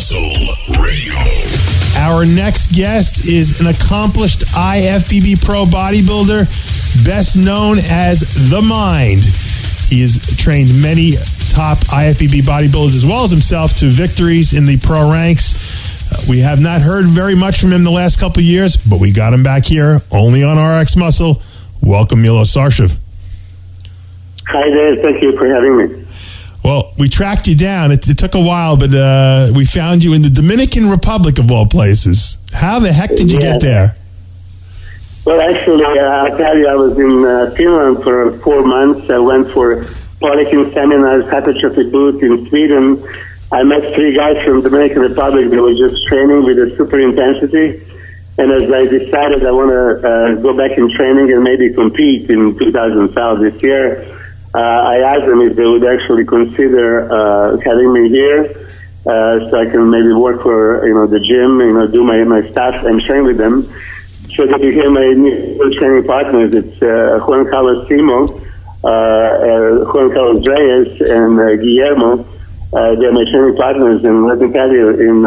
Muscle Radio. Our next guest is an accomplished IFBB pro bodybuilder, best known as The Mind. He has trained many top IFBB bodybuilders as well as himself to victories in the pro ranks. We have not heard very much from him the last couple of years, but we got him back here only on RX Muscle. Welcome, MILOS SARSEV. Hi there. Thank you for having me. Well, we tracked you down. It took a while, but we found you in the Dominican Republic, of all places. How the heck did you get there? Well, actually, I'll tell you, I was in Finland for 4 months. I went for polyking seminars, hypertrophy booth in Sweden. I met 3 guys from Dominican Republic that were just training with a super intensity. And as I decided I want to go back in training and maybe compete in 2012 this year, I asked them if they would actually consider having me here, so I can maybe work for the gym, do my stuff and train with them. So they became my new training partners. It's Juan Carlos Simo, Juan Carlos Reyes, and Guillermo. They're my training partners, and let me tell you, in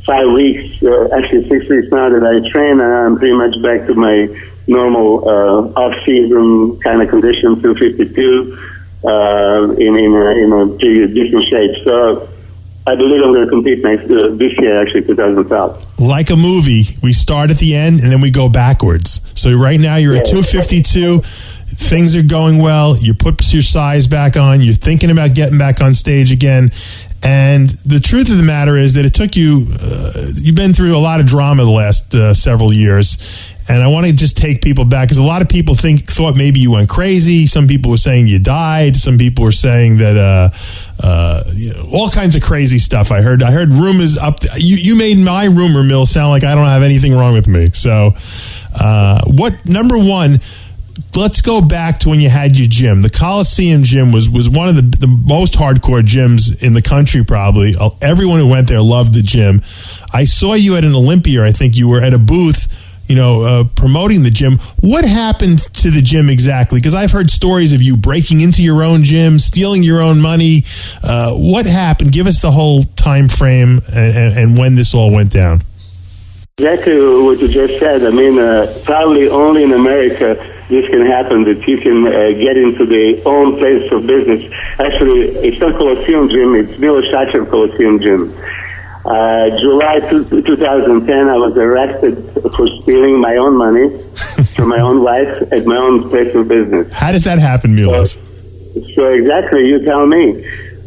5 weeks, actually 6 weeks now that I train, I'm pretty much back to my normal off-season kind of condition, 252, in a pretty decent shape. So I believe I'm going to compete this year, actually, 2012. Like a movie, we start at the end and then we go backwards. So right now you're at 252. Things are going well. You put your size back on. You're thinking about getting back on stage again. And the truth of the matter is that it took you, you've been through a lot of drama the last several years. And I want to just take people back because a lot of people thought maybe you went crazy. Some people were saying you died. Some people were saying that all kinds of crazy stuff. I heard rumors up. You made my rumor mill sound like I don't have anything wrong with me. So, number one? Let's go back to when you had your gym. The Coliseum gym was one of the most hardcore gyms in the country, probably. Everyone who went there loved the gym. I saw you at an Olympia. I think you were at a booth, promoting the gym. What happened to the gym exactly? Because I've heard stories of you breaking into your own gym, stealing your own money. What happened? Give us the whole time frame and when this all went down. Exactly what you just said. I mean, probably only in America this can happen, that you can get into the own place of business. Actually, it's not Coliseum Gym, it's MILOS SARSEV Coliseum Gym. July 2010, I was arrested for stealing my own money from my own wife at my own place of business. How does that happen, Milos? So exactly, you tell me.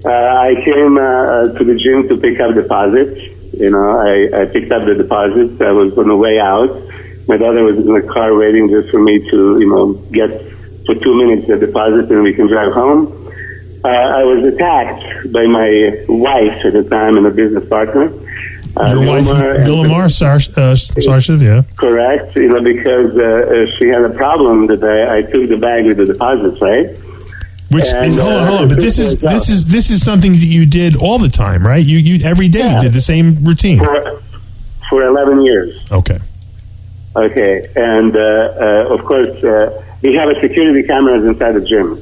I came to the gym to pick up deposits. I picked up the deposits. I was on the way out. My daughter was in the car waiting just for me to, get for 2 minutes the deposit and we can drive home. I was attacked by my wife at the time and a business partner. Your wife, MILOS SARSEV, yeah. Correct, because she had a problem that I took the bag with the deposits, right? Which is hold on, but this is something that you did all the time, right? You every day you did the same routine for 11 years. Okay, and of course we have a security cameras inside the gym.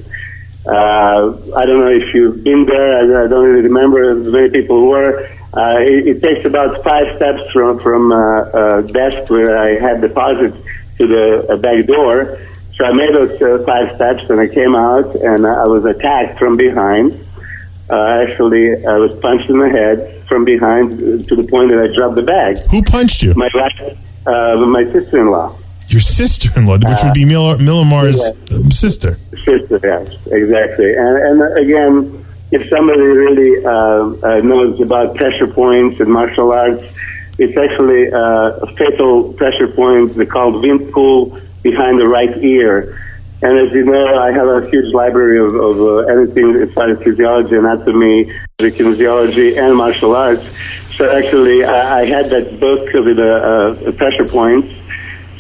I don't know if you've been there. I don't really remember as many people were. It takes about 5 steps from desk where I had deposits to the back door. So I made those 5 steps and I came out and I was attacked from behind. Actually, I was punched in the head from behind to the point that I dropped the bag. Who punched you? My sister-in-law. Your sister-in-law, which would be Milomar's sister. Sister, yes, exactly. And again, if somebody really knows about pressure points in martial arts, it's actually a fatal pressure point. They're called wind pull behind the right ear. And as you know, I have a huge library of anything as far as physiology, anatomy, kinesiology, and martial arts. So actually, I had that book with the pressure points.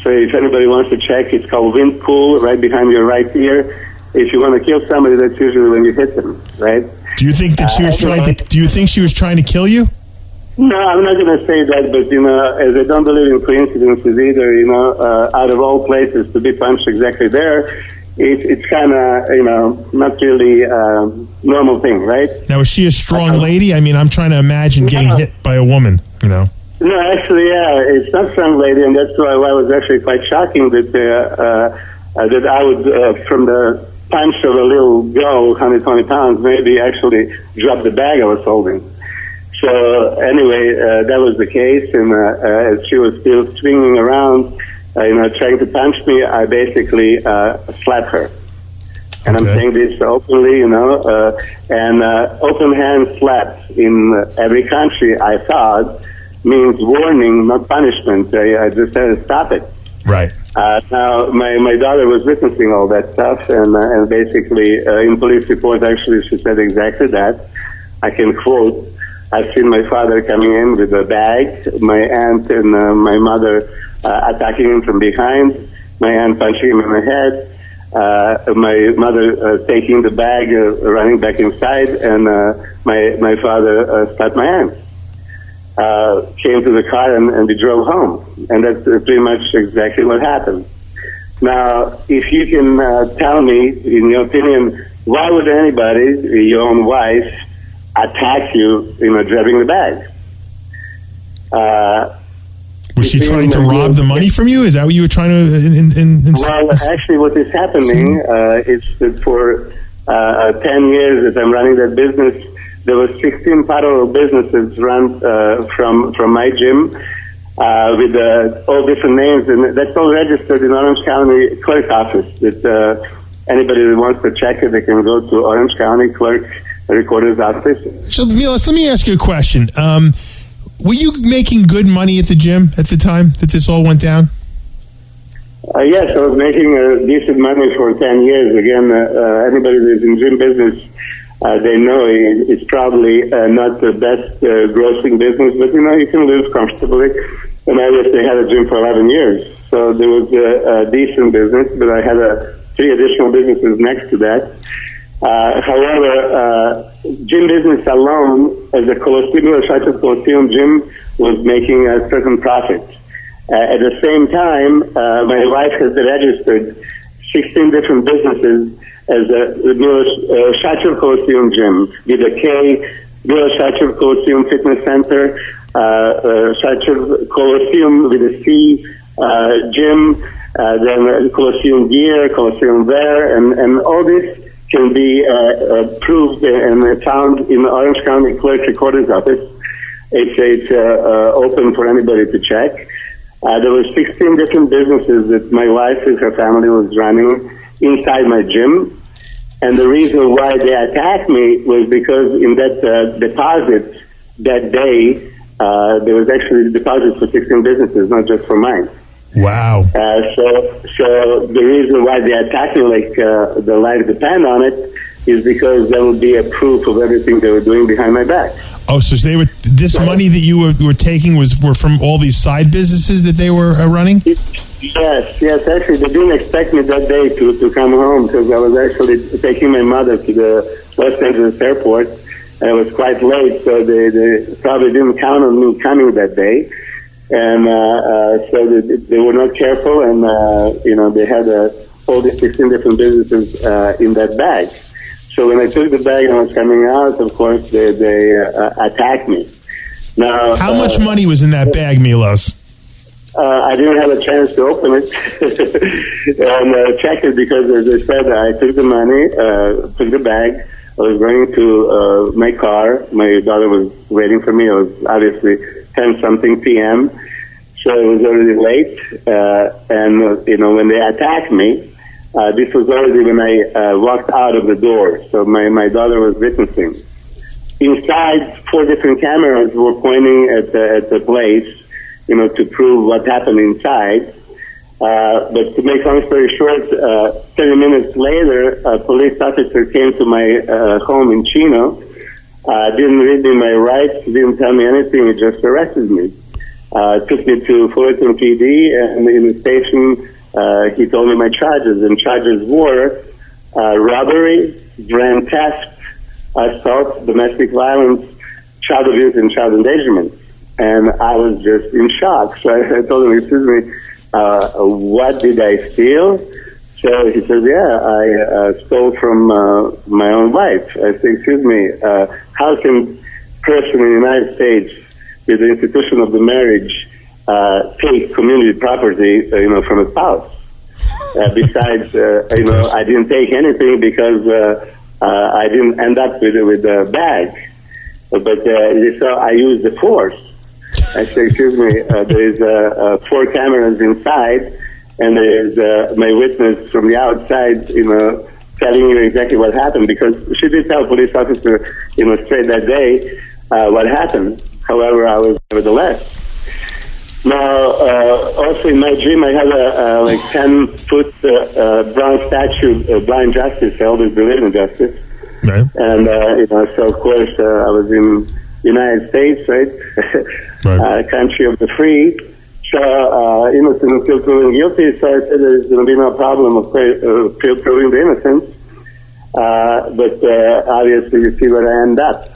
So if anybody wants to check, it's called wind pull, right behind your right ear. If you want to kill somebody, that's usually when you hit them, right? Do you think that she was trying to? Do you think she was trying to kill you? No, I'm not going to say that, but as I don't believe in coincidences either, out of all places to be punched exactly there, it's kind of, not really normal thing, right? Now, is she a strong lady? I mean, I'm trying to imagine getting hit by a woman, No, actually, it's not strong lady, and that's why I was actually quite shocking that that I would, from the punch of a little girl, 120 pounds, maybe actually drop the bag I was holding. So anyway, that was the case, and as she was still swinging around, trying to punch me, I basically slapped her. And I'm saying this openly, and open hand slaps in every country, I thought, means warning, not punishment. I just said stop it. Right. Now, my daughter was witnessing all that stuff, and basically, in police report, actually, she said exactly that. I can quote, I've seen my father coming in with a bag, my aunt and my mother attacking him from behind, my aunt punching him in the head, my mother taking the bag, running back inside, and my father slapped my aunt. Came to the car and we drove home. And that's pretty much exactly what happened. Now, if you can tell me, in your opinion, why would anybody, your own wife, attack you, driving the bag? Was she trying to rob the money from you? Is that what you were trying to... Well, actually, what is happening is that for 10 years that I'm running that business, there were 16 parallel businesses run from my gym with all different names, and that's all registered in Orange County Clerk Office. That anybody that wants to check it, they can go to Orange County Clerk Recorder's Office. So, Milos, let me ask you a question. Were you making good money at the gym at the time that this all went down? Yes, I was making decent money for 10 years. Again, anybody that's in gym business, they know it's probably not the best grossing business, but you can live comfortably. And I actually had a gym for 11 years, so there was a decent business, but I had 3 additional businesses next to that. However, gym business alone, as a Colosseum gym, was making a certain profit. At the same time, my wife has registered 16 different businesses as a MILOS SARSEV Colosseum gym with a K, MILOS SARSEV Colosseum Fitness Center, SARSEV Colosseum with a C gym, then Colosseum Gear, Colosseum Wear, and all this can be proved and found in the Orange County Clerk Recorder's Office. It's open for anybody to check. There were 16 different businesses that my wife and her family was running inside my gym. And the reason why they attacked me was because in that deposit that day, there was actually deposits for 16 businesses, not just for mine. Wow. So the reason why they attacked me, like the life depend on it, is because there would be a proof of everything they were doing behind my back. Oh, so they were. This money that you were taking were from all these side businesses that they were running? Yes. Actually, they didn't expect me that day to come home because I was actually taking my mother to the Los Angeles airport. And it was quite late, so they probably didn't count on me coming that day. And so they were not careful, and they had all these 16 different businesses in that bag. So when I took the bag and I was coming out, of course, they attacked me. Now, how much money was in that bag, Milos? I didn't have a chance to open it and check it because, as I said, I took the money, took the bag. I was going to my car. My daughter was waiting for me. It was obviously 10-something p.m., so it was already late. And when they attacked me, this was already when I walked out of the door. So my daughter was witnessing. Inside, 4 different cameras were pointing at the place, to prove what happened inside. But to make long story short, 30 minutes later, a police officer came to my home in Chino, didn't read me my rights, didn't tell me anything, he just arrested me. Took me to Fullerton PD, and in the station, he told me my charges, and charges were robbery, grand theft, assault, domestic violence, child abuse, and child endangerment. And I was just in shock. So I told him, excuse me, what did I steal? So he says, yeah, I stole from my own wife. I said, excuse me, how can a person in the United States with the institution of the marriage take community property, from a spouse? Besides, I didn't take anything because I didn't end up with a bag. But so I used the force. I said, excuse me, there is 4 cameras inside, and there is my witness from the outside, telling you exactly what happened, because she did tell police officer, straight that day what happened. However, I was nevertheless. Now, also in my dream, I have a 10-foot bronze statue of blind justice. I always believe in justice. Right. And, so of course, I was in the United States, right? Country of the free. So, innocent until proven guilty. So I said there's going to be no problem of proving the innocence. But obviously, you see where I end up.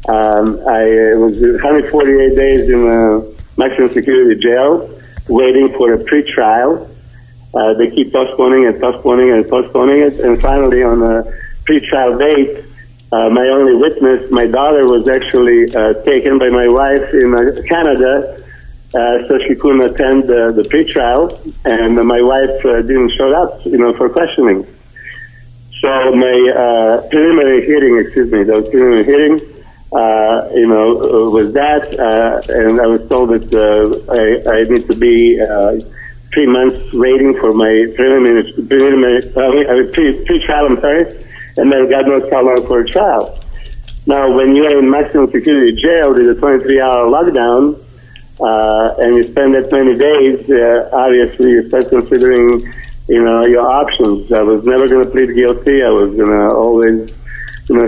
I was 148 days in a maximum security jail, waiting for a pre-trial. They keep postponing it, and finally on a pre-trial date, my only witness, my daughter, was actually taken by my wife in Canada, so she couldn't attend the pre-trial, and my wife didn't show up, for questioning. So my preliminary hearing, was that, and I was told that I need to be 3 months waiting for my pre-trial, and then God knows how long for a trial. Now, when you're in maximum security jail, there's a 23-hour lockdown, and you spend that many days, obviously you start considering, your options. I was never going to plead guilty. I was going to always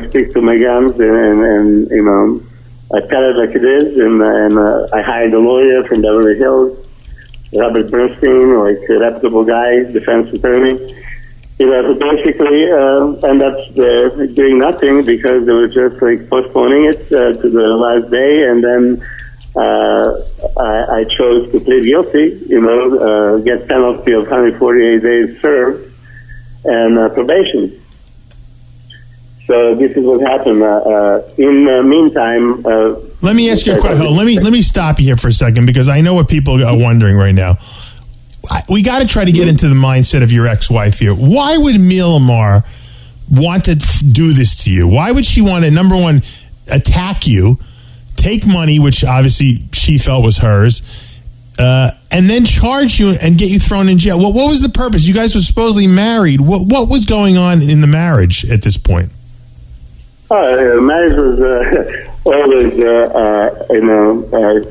stick to my guns, and I tell it like it is, and I hired a lawyer from Beverly Hills, Robert Bernstein, like a reputable guy, defense attorney. So basically end up doing nothing because they were just postponing it to the last day, and then I chose to plead guilty, get penalty of 148 days served and probation. So this is what happened. In the meantime, let me ask you a question. Let me stop you here for a second, because I know what people are wondering right now. We got to try to get into the mindset of your ex-wife here. Why would Milamar want to do this to you? Why would she want to, number one, attack you, take money, which obviously she felt was hers, and then charge you and get you thrown in jail? What was the purpose? You guys were supposedly married. What was going on in the marriage at this point? Marriage was always,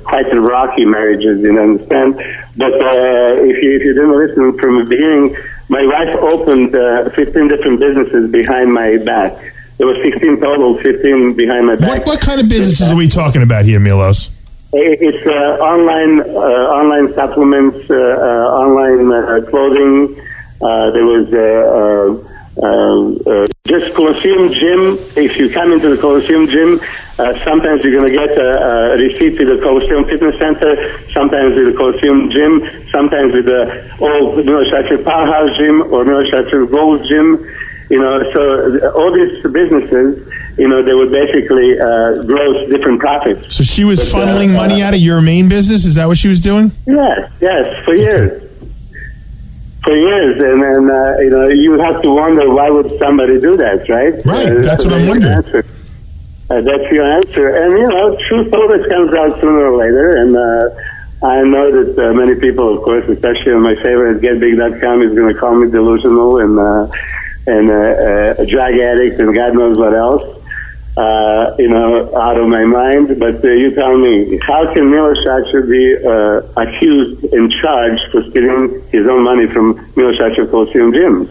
quite a rocky marriages, you understand. But if you didn't listen from the beginning, my wife opened 15 different businesses behind my back. There were 16 total, 15 behind my back. What kind of businesses are we talking about here, Milos? It's online supplements, online clothing. There was just Colosseum Gym. If you come into the Colosseum Gym, sometimes you're going to get a receipt to the Colosseum Fitness Center, sometimes with the Colosseum Gym, sometimes with the old Milos Sarsev Powerhouse Gym or Milos Sarsev Gold Gym. So all these businesses, they would basically gross different profits. So she was funneling money out of your main business? Is that what she was doing? Yes, for years. For years, and then you have to wonder, why would somebody do that, right? Right, that's what I'm wondering. That's your answer, and truth always comes out sooner or later. And I know that many people, of course, especially on my favorite GetBig.com, is going to call me delusional and a drug addict and God knows what else. Out of my mind. But you tell me, how can Milos Sarsev be accused and charged for stealing his own money from Milos Sarsev Colosseum Gym?